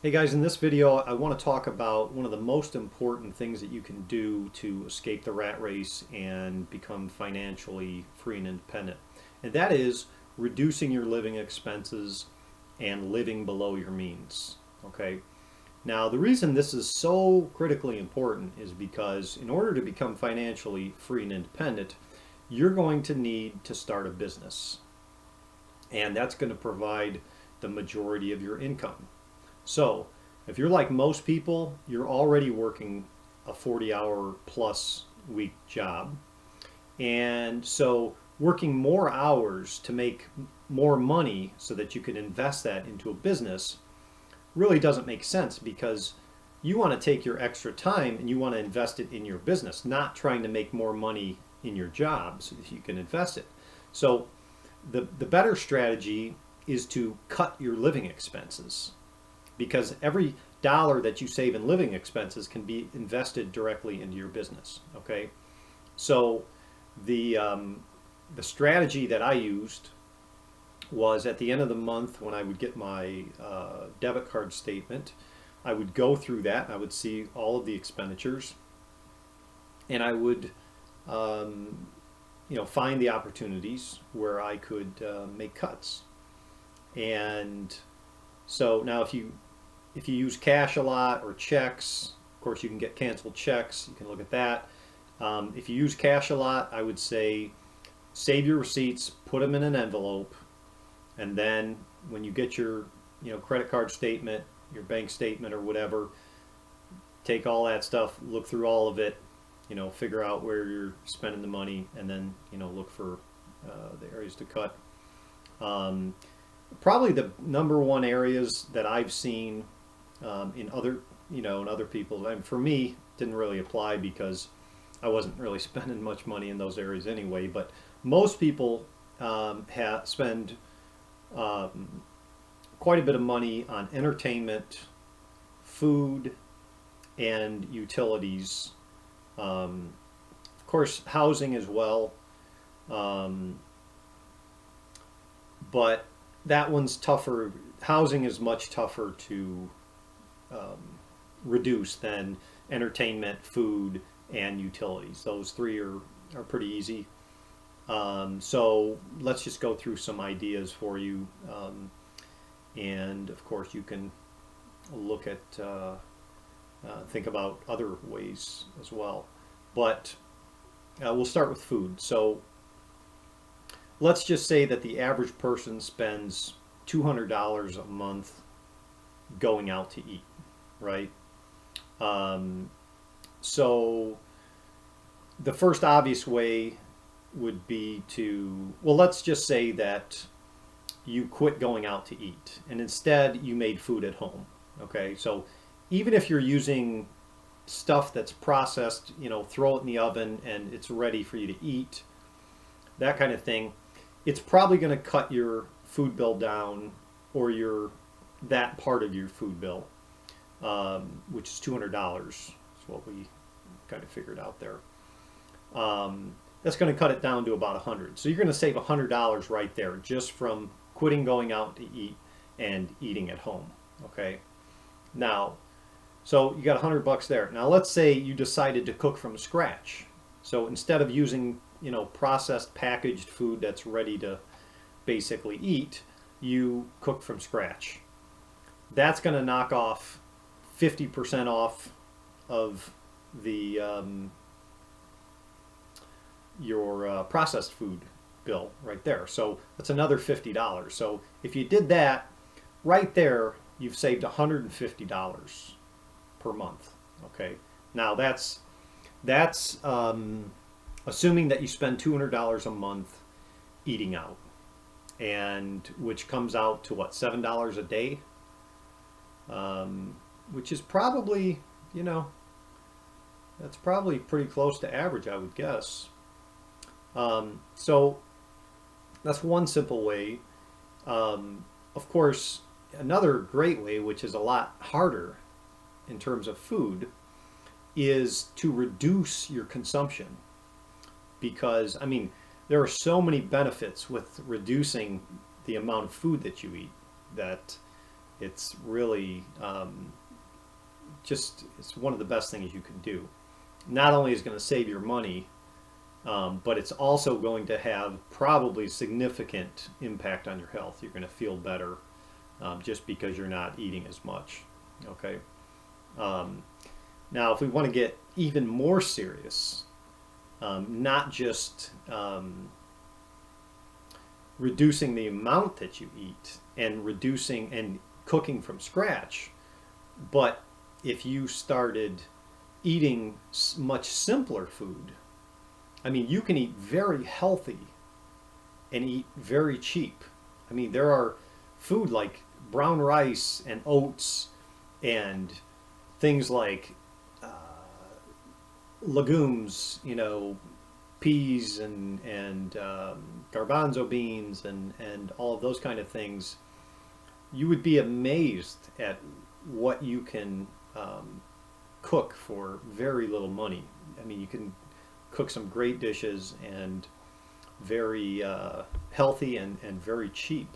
Hey guys, in this video I want to talk about one of the most important things that you can do to escape the rat race and become financially free and independent. And that is reducing your living expenses and living below your means. Okay? Now, the reason this is so critically important is because in order to become financially free and independent, you're going to need to start a business. And that's going to provide the majority of your income. So, if you're like most people, you're already working a 40-hour plus week job. And so, working more hours to make more money so that you can invest that into a business really doesn't make sense because you want to take your extra time and you want to invest it in your business, not trying to make more money in your job so that you can invest it. So, the better strategy is to cut your living expenses because every dollar that you save in living expenses can be invested directly into your business. Okay, so the the strategy that I used was at the end of the month when I would get my debit card statement, I would go through that and I would see all of the expenditures, and I would find the opportunities where I could make cuts. And so now if you use cash a lot or checks, of course you can get canceled checks. You can look at that. If you use cash a lot, I would say save your receipts, put them in an envelope, and then when you get your credit card statement, your bank statement or whatever, take all that stuff, look through all of it, figure out where you're spending the money, and then look for the areas to cut. Um, Probably the number one areas that I've seen in other in other people, and for me didn't really apply because I wasn't really spending much money in those areas anyway. But most people spend um, quite a bit of money on entertainment, food, and utilities. Of course, housing as well. Um, but that one's tougher. Housing is much tougher to um, reduce than entertainment, food, and utilities. Those three are pretty easy. So let's just go through some ideas for you. And of course, you can look at, think about other ways as well. But we'll start with food. So let's just say that the average person spends $200 a month going out to eat, right? Um, so the first obvious way would be to, well, let's just say that you quit going out to eat and instead you made food at home. Okay, so even if you're using stuff that's processed, throw it in the oven and it's ready for you to eat, that kind of thing, it's probably going to cut your food bill down or your that part of your food bill, which is $200. Is what we kind of figured out there. That's going to cut it down to about 100. So you're going to save $100 right there just from quitting going out to eat and eating at home. Okay. Now, so you got 100 bucks there. Now let's say you decided to cook from scratch. So instead of using processed packaged food that's ready to basically eat, you cook from scratch. That's going to knock off 50% off of the your processed food bill right there. So that's another $50. So if you did that right there, you've saved $150 per month. Okay. Now that's assuming that you spend $200 a month eating out, and which comes out to what, $7 a day, which is probably that's probably pretty close to average, I would guess. So that's one simple way. Of course, another great way, which is a lot harder in terms of food, is to reduce your consumption. Because, I mean, there are so many benefits with reducing the amount of food that you eat that It's really just it's one of the best things you can do. Not only is it going to save your money, but it's also going to have probably significant impact on your health. You're going to feel better just because you're not eating as much. Okay. Um, Now, if we want to get even more serious, not just reducing the amount that you eat and reducing and cooking from scratch, but if you started eating much simpler food, I mean, you can eat very healthy and eat very cheap. I mean, there are food like brown rice and oats and things like legumes, peas and garbanzo beans and all of those kind of things. You would be amazed at what you can cook for very little money. I mean, you can cook some great dishes and very healthy and very cheap.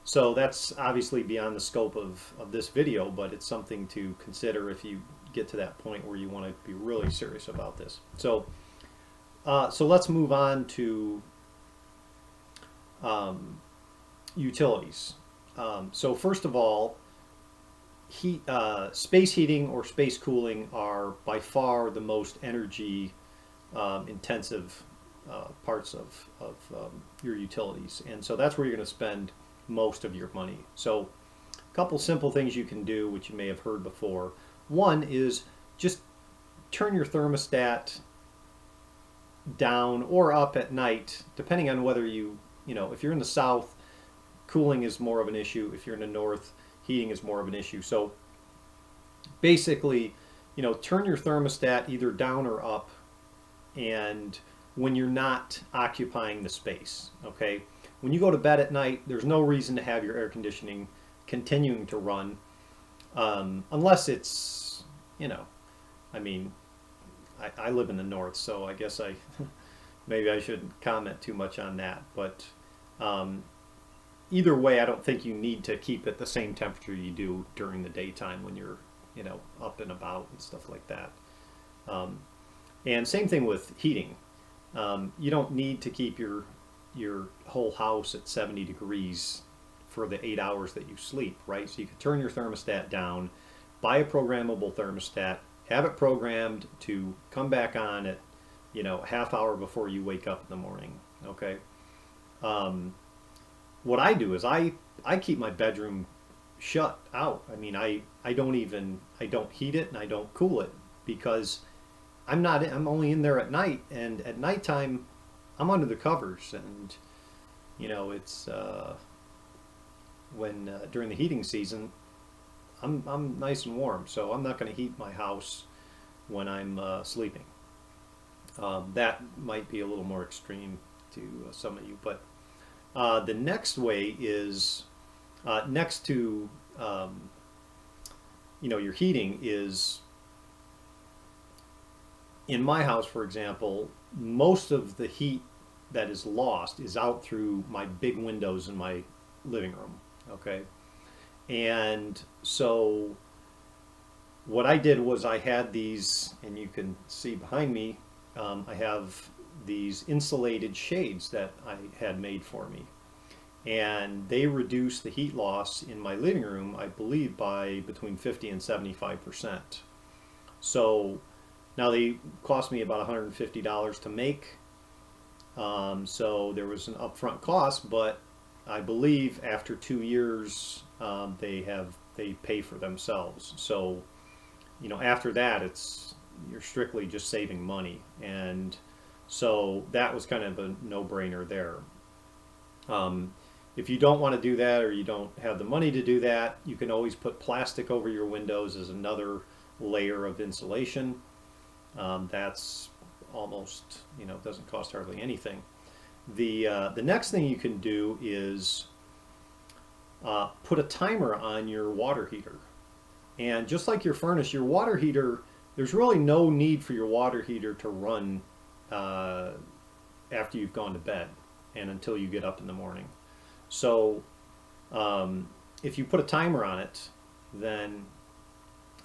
So that's obviously beyond the scope of this video, but it's something to consider if you get to that point where you want to be really serious about this. So let's move on to utilities. So first of all, space heating or space cooling are by far the most energy intensive parts of your utilities. And so that's where you're going to spend most of your money. So a couple simple things you can do, which you may have heard before. One is just turn your thermostat down or up at night, depending on whether if you're in the south, cooling is more of an issue. If you're in the north, heating is more of an issue. So basically, turn your thermostat either down or up, and when you're not occupying the space, okay? When you go to bed at night, there's no reason to have your air conditioning continuing to run, unless it's, I mean, I live in the north, so I guess maybe I shouldn't comment too much on that. But either way, I don't think you need to keep it the same temperature you do during the daytime when you're, up and about and stuff like that. And same thing with heating. You don't need to keep your whole house at 70 degrees for the 8 hours that you sleep, right? So you can turn your thermostat down, buy a programmable thermostat, have it programmed to come back on at, a half hour before you wake up in the morning, okay? What I do is I keep my bedroom shut out. I mean, I don't heat it and I don't cool it because I'm only in there at night, and at nighttime I'm under the covers, and it's when during the heating season I'm nice and warm, so I'm not going to heat my house when I'm sleeping. That might be a little more extreme to some of you, but the next way is next to your heating is, in my house, for example, most of the heat that is lost is out through my big windows in my living room, okay? And so what I did was I had these, and you can see behind me, I have these insulated shades that I had made for me. And they reduce the heat loss in my living room, I believe, by between 50 and 75%. So now they cost me about $150 to make. So there was an upfront cost, but I believe after 2 years they pay for themselves. So after that you're strictly just saving money, and so that was kind of a no-brainer there. If you don't want to do that, or you don't have the money to do that, you can always put plastic over your windows as another layer of insulation. That's almost, doesn't cost hardly anything. The next thing you can do is put a timer on your water heater. And just like your furnace, your water heater, there's really no need for your water heater to run after you've gone to bed and until you get up in the morning. So if you put a timer on it, then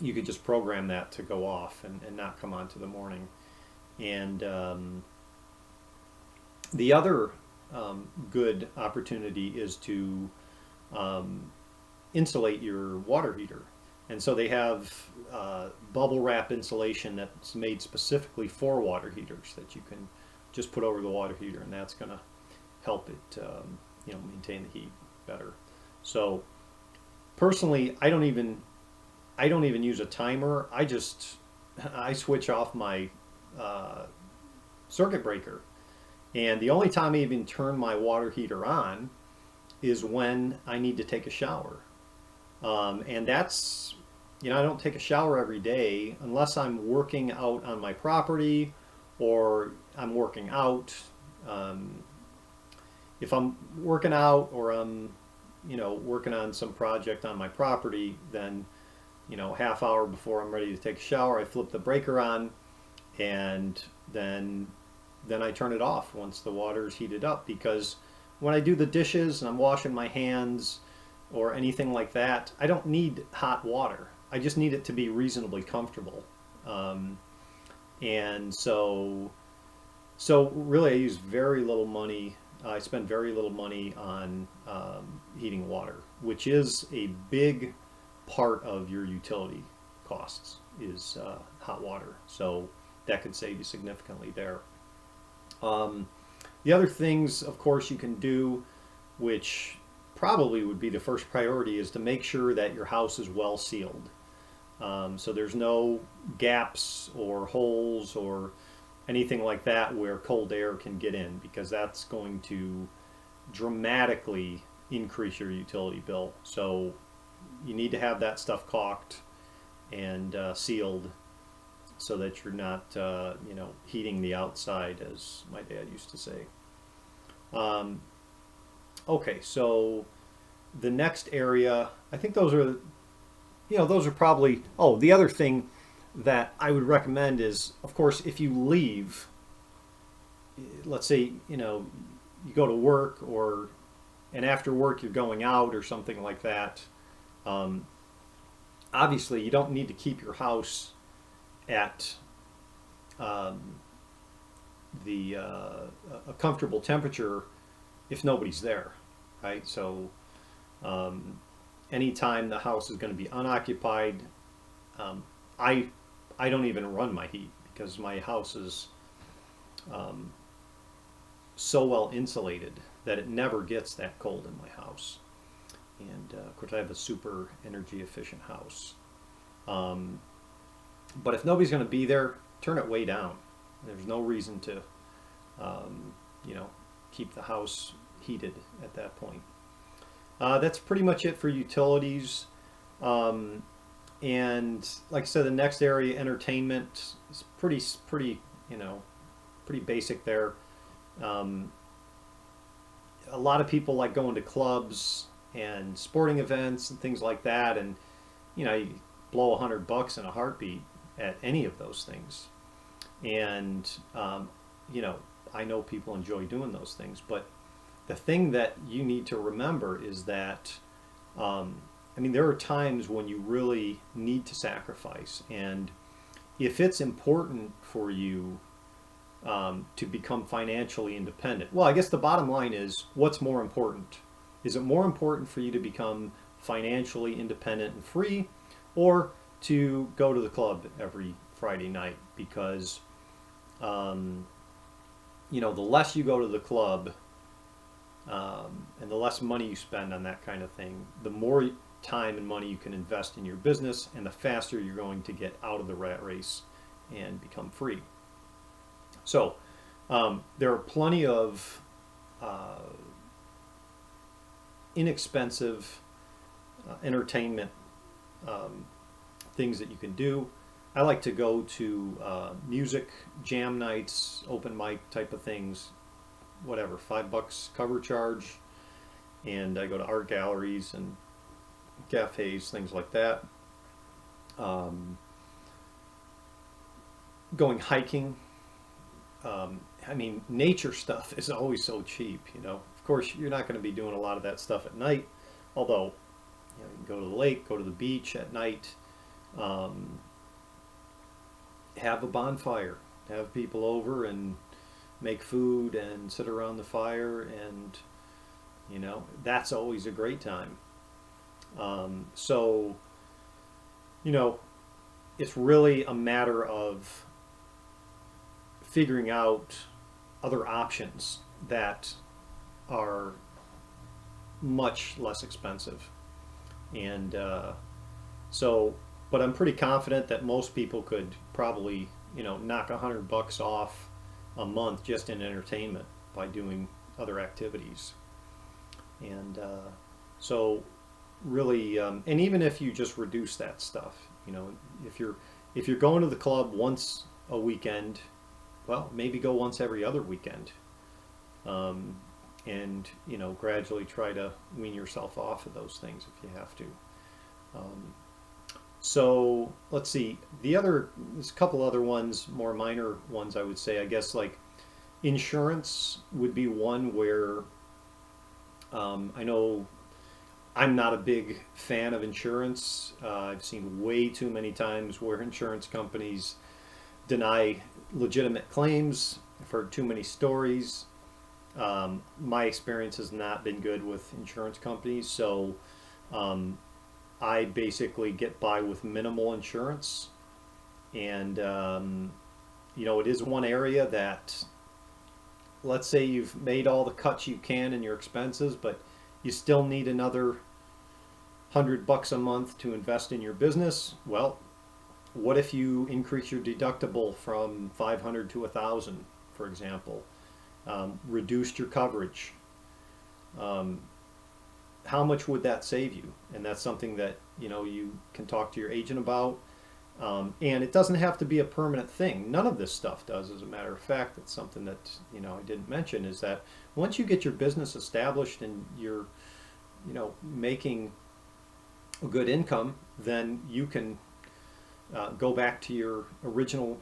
you could just program that to go off and not come on to the morning. And the other good opportunity is to um, insulate your water heater. And so they have bubble wrap insulation that's made specifically for water heaters that you can just put over the water heater, and that's going to help it, maintain the heat better. So personally, I don't even use a timer. I switch off my uh, circuit breaker, and the only time I even turn my water heater on is when I need to take a shower. And that's, I don't take a shower every day unless I'm working out on my property or I'm working out. Um, if I'm working out or I'm, working on some project on my property, then, half hour before I'm ready to take a shower, I flip the breaker on, and then I turn it off once the water's heated up, because when I do the dishes and I'm washing my hands or anything like that, I don't need hot water. I just need it to be reasonably comfortable. Um, and so really, I use very little money. I spend very little money on heating water, which is a big part of your utility costs is hot water. So that could save you significantly there. Um, the other things, of course, you can do, which probably would be the first priority, is to make sure that your house is well sealed. So there's no gaps or holes or anything like that where cold air can get in, because that's going to dramatically increase your utility bill. So you need to have that stuff caulked and sealed so that you're not, heating the outside, as my dad used to say. Um, okay, so the next area, I think those are probably, oh, the other thing that I would recommend is, of course, if you leave, let's say, you go to work and after work you're going out or something like that, um, obviously you don't need to keep your house at um, a comfortable temperature if nobody's there, right? So um, anytime the house is going to be unoccupied, um, I I don't even run my heat because my house is um, so well insulated that it never gets that cold in my house. And of course, I have a super energy efficient house. Um, but if nobody's going to be there, turn it way down. There's no reason to, um, you know, keep the house heated at that point. That's pretty much it for utilities. Um, and like I said, the next area, entertainment, is pretty, you know, pretty basic there. Um, a lot of people like going to clubs and sporting events and things like that, and you blow $100 in a heartbeat at any of those things. And you know, I know people enjoy doing those things, but the thing that you need to remember is that um, I mean, there are times when you really need to sacrifice, and if it's important for you to become financially independent, well, I guess the bottom line is, what's more important? Is it more important for you to become financially independent and free, or to go to the club every Friday night? Because um, you know, the less you go to the club, and the less money you spend on that kind of thing, the more time and money you can invest in your business, and the faster you're going to get out of the rat race and become free. So there are plenty of uh, inexpensive entertainment um, things that you can do. I like to go to music jam nights, open mic type of things, whatever, $5 cover charge, and I go to art galleries and cafes, things like that. Um, Going hiking. I mean, nature stuff is always so cheap, you know. Of course, you're not going to be doing a lot of that stuff at night, although you can go to the lake, go to the beach at night, um, have a bonfire, have people over and make food and sit around the fire, and that's always a great time. So you know it's really a matter of figuring out other options that are much less expensive. And so, but I'm pretty confident that most people could probably, knock $100 off a month just in entertainment by doing other activities. And so, really, and even if you just reduce that stuff, if you're going to the club once a weekend, well, maybe go once every other weekend, um, and gradually try to wean yourself off of those things if you have to. Um, so let's see. There's a couple other ones, more minor ones, I would say. I guess like insurance would be one where I know I'm not a big fan of insurance. I've seen way too many times where insurance companies deny legitimate claims. I've heard too many stories. My experience has not been good with insurance companies, so um, I basically get by with minimal insurance. And it is one area that, let's say you've made all the cuts you can in your expenses, but you still need another $100 a month to invest in your business. Well, what if you increase your deductible from 500 to 1,000, for example? Reduced your coverage. Um, how much would that save you? And that's something that you can talk to your agent about. And it doesn't have to be a permanent thing. None of this stuff does, as a matter of fact. It's something that I didn't mention, is that once you get your business established and you're making a good income, then you can go back to your original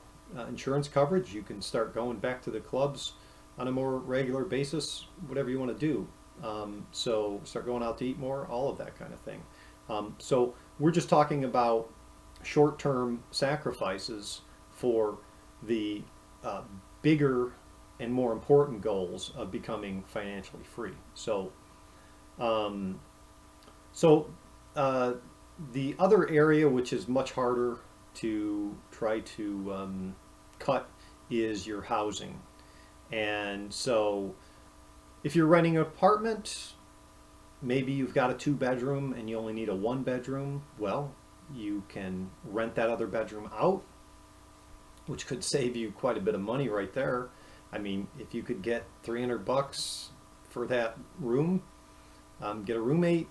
insurance coverage. You can start going back to the clubs on a more regular basis, whatever you want to do. So start going out to eat more, all of that kind of thing. So we're just talking about short-term sacrifices for the bigger and more important goals of becoming financially free. Um, so the other area, which is much harder to try to cut, is your housing. And so if you're renting an apartment, maybe you've got a 2-bedroom and you only need a 1-bedroom. Well, you can rent that other bedroom out, which could save you quite a bit of money right there. I mean, if you could get $300 for that room, get a roommate,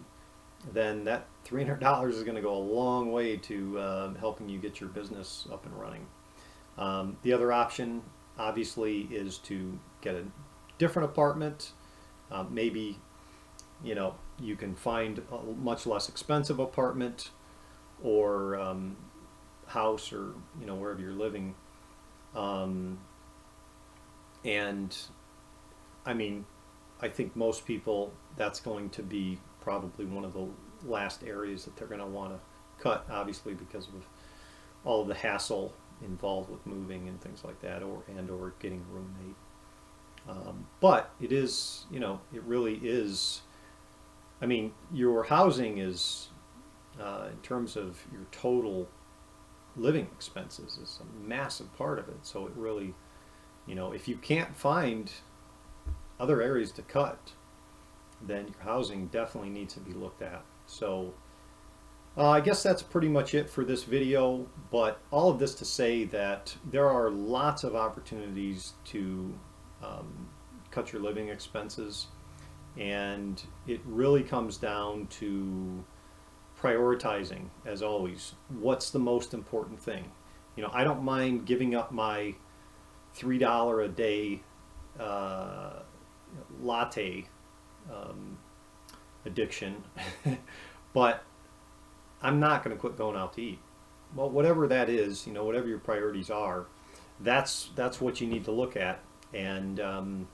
then that $300 is going to go a long way to helping you get your business up and running. The other option, obviously, is to get a different apartment. Maybe you can find a much less expensive apartment or house, or wherever you're living. And I mean, I think most people, that's going to be probably one of the last areas that they're going to want to cut, obviously, because of all of the hassle involved with moving and things like that, or getting a roommate. But it is, it really is. I mean, your housing is, in terms of your total living expenses, is a massive part of it. So it really, if you can't find other areas to cut, then your housing definitely needs to be looked at. So I guess that's pretty much it for this video, but all of this to say that there are lots of opportunities to cut your living expenses, and it really comes down to prioritizing, as always. What's the most important thing? I don't mind giving up my $3 a day latte addiction, but I'm not going to quit going out to eat. Well, whatever that is, whatever your priorities are, that's what you need to look at, and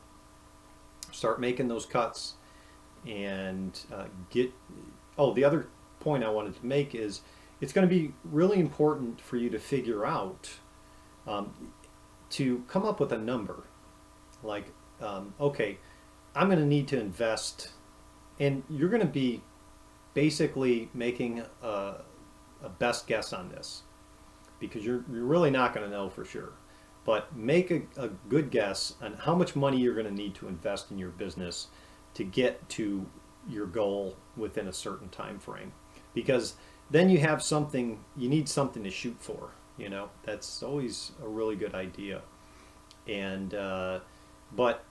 start making those cuts, and get. Oh, the other point I wanted to make is it's going to be really important for you to figure out, um, to come up with a number. Like, okay, I'm going to need to invest, and you're going to be basically making a best guess on this because you're really not going to know for sure. But make a good guess on how much money you're going to need to invest in your business to get to your goal within a certain time frame. Because then you have something, you need something to shoot for. You know, that's always a really good idea. And but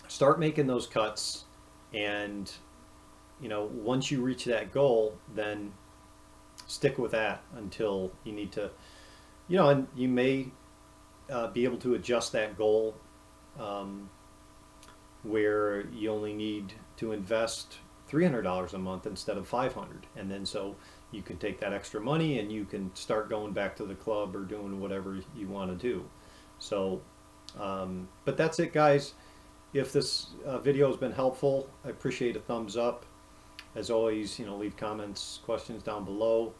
start making those cuts, and you know, once you reach that goal, then stick with that until you need to, you know, and you may be able to adjust that goal, um, where you only need to invest $300 a month instead of 500, and then so you can take that extra money and you can start going back to the club or doing whatever you want to do. So, but that's it, guys. If this video has been helpful, I appreciate a thumbs up. As always, you know, leave comments, questions down below.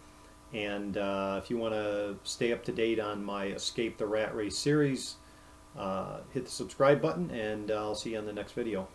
And if you want to stay up to date on my Escape the Rat Race series, hit the subscribe button, and I'll see you on the next video.